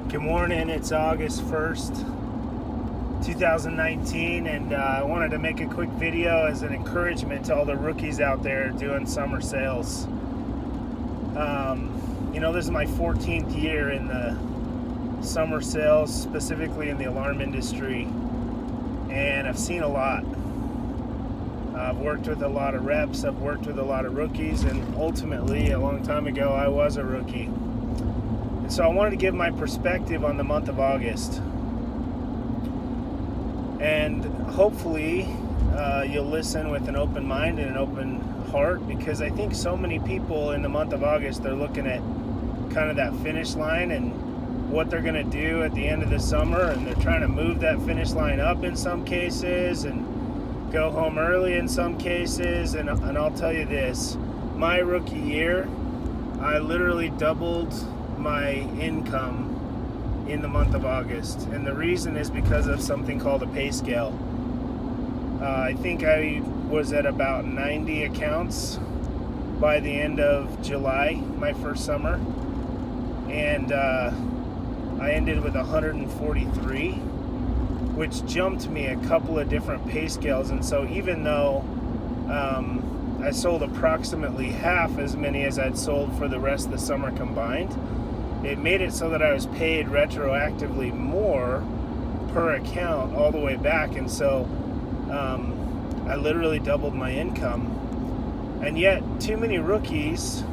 Good morning, it's August 1st, 2019, and I wanted to make a quick video as an encouragement to all the rookies out there doing summer sales. This is my 14th year in the summer sales, specifically in the alarm industry, and I've seen a lot. I've worked with a lot of reps, I've worked with a lot of rookies, and ultimately, a long time ago, I was a rookie. And so I wanted to give my perspective on the month of August. And hopefully you'll listen with an open mind and an open heart, because I think so many people in the month of August, they're looking at kind of that finish line and what they're going to do at the end of the summer, and they're trying to move that finish line up in some cases and go home early in some cases. And I'll tell you this, my rookie year, I literally doubled my income in the month of August, and the reason is because of something called a pay scale. I think I was at about 90 accounts by the end of July, my first summer, and I ended with 143, which jumped me a couple of different pay scales. And so even though I sold approximately half as many as I'd sold for the rest of the summer combined, it made it so that I was paid retroactively more per account all the way back. And so I literally doubled my income. And yet too many rookies,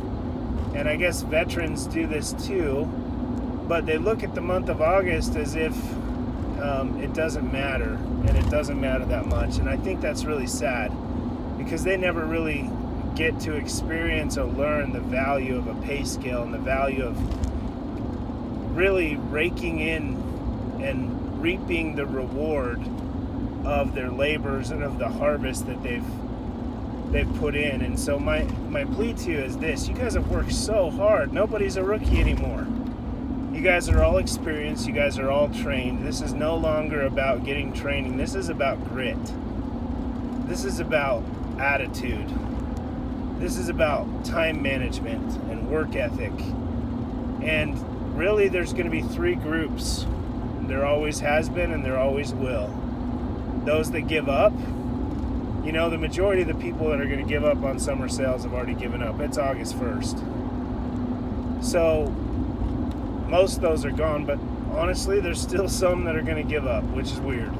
and I guess veterans do this too, but they look at the month of August as if it doesn't matter, and it doesn't matter that much. And I think that's really sad, because they never really get to experience or learn the value of a pay scale and the value of really raking in and reaping the reward of their labors and of the harvest that they've put in. And so my plea to you is this: you guys have worked so hard. Nobody's a rookie anymore. You guys are all experienced, you guys are all trained. This is no longer about getting training. This is about grit. This is about attitude. This is about time management and work ethic. And really, there's going to be three groups. There always has been, and there always will. Those that give up. The majority of the people that are going to give up on summer sales have already given up. It's August 1st. So most of those are gone, but honestly, there's still some that are going to give up, which is weird.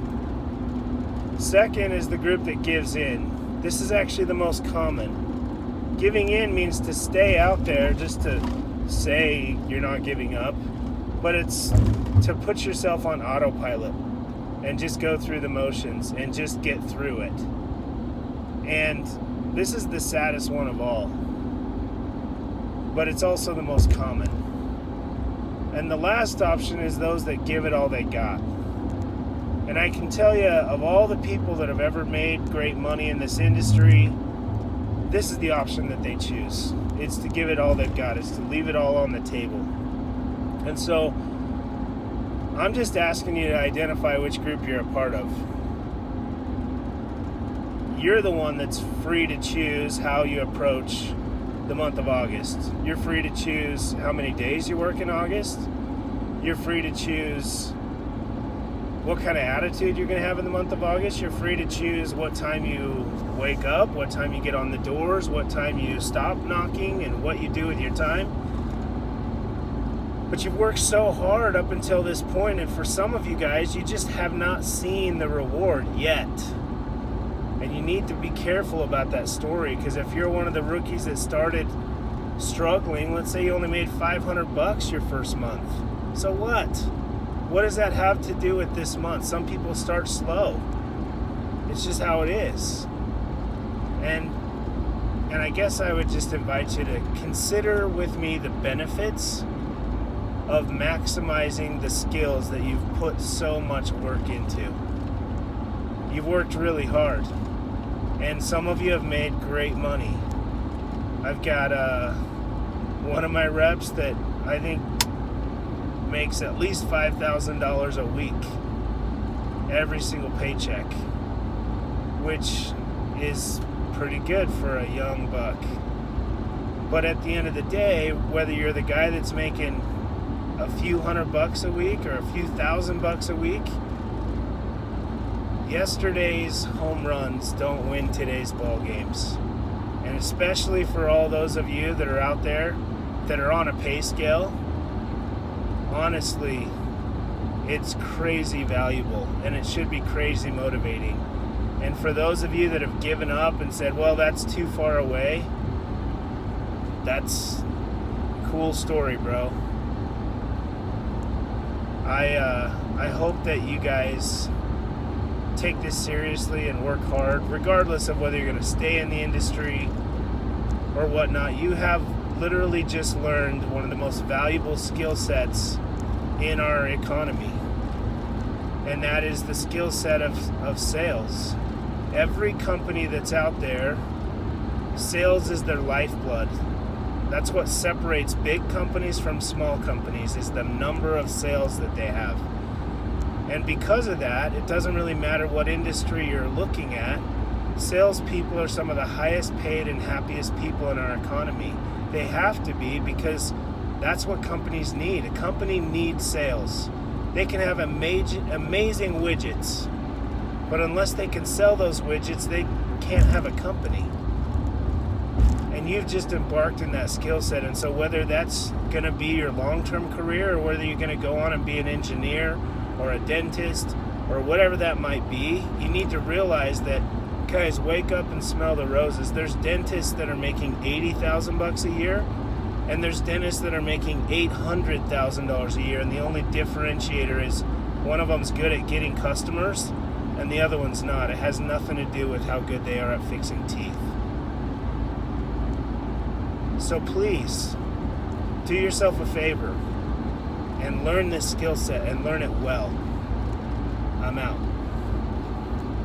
Second is the group that gives in. This is actually the most common. Giving in means to stay out there just to say you're not giving up, but it's to put yourself on autopilot and just go through the motions and just get through it. And this is the saddest one of all, but it's also the most common. And the last option is those that give it all they got. And I can tell you, of all the people that have ever made great money in this industry, this is the option that they choose. It's to give it all they've got. It's to leave it all on the table. And so I'm just asking you to identify which group you're a part of. You're the one that's free to choose how you approach the month of August. You're free to choose how many days you work in August. You're free to choose what kind of attitude you're going to have in the month of August. You're free to choose what time you wake up, what time you get on the doors, what time you stop knocking, and what you do with your time. But you've worked so hard up until this point, and for some of you guys, you just have not seen the reward yet. And you need to be careful about that story, because if you're one of the rookies that started struggling, let's say you only made $500 your first month. So what? What does that have to do with this month? Some people start slow. It's just how it is. And I guess I would just invite you to consider with me the benefits of maximizing the skills that you've put so much work into. You've worked really hard, and some of you have made great money. I've got one of my reps that I think makes at least $5,000 a week every single paycheck, which is pretty good for a young buck. But at the end of the day, whether you're the guy that's making a few $100 a week or a few $1,000 a week, yesterday's home runs don't win today's ball games. And especially for all those of you that are out there that are on a pay scale, honestly, it's crazy valuable and it should be crazy motivating. And for those of you that have given up and said, well, that's too far away, that's a cool story, bro. I hope that you guys take this seriously and work hard, regardless of whether you're going to stay in the industry or whatnot. You have literally just learned one of the most valuable skill sets in our economy, and that is the skill set of sales. Every company that's out there, sales is their lifeblood. That's what separates big companies from small companies, is the number of sales that they have. And because of that, it doesn't really matter what industry you're looking at. Salespeople are some of the highest paid and happiest people in our economy. They have to be, because that's what companies need. A company needs sales. They can have amazing widgets, but unless they can sell those widgets, they can't have a company. And you've just embarked in that skill set. And so whether that's going to be your long-term career, or whether you're going to go on and be an engineer or a dentist or whatever that might be, you need to realize that, guys, wake up and smell the roses. There's dentists that are making $80,000 a year, and there's dentists that are making $800,000 a year, and the only differentiator is one of them's good at getting customers and the other one's not. It has nothing to do with how good they are at fixing teeth. So please, do yourself a favor and learn this skill set, and learn it well. I'm out.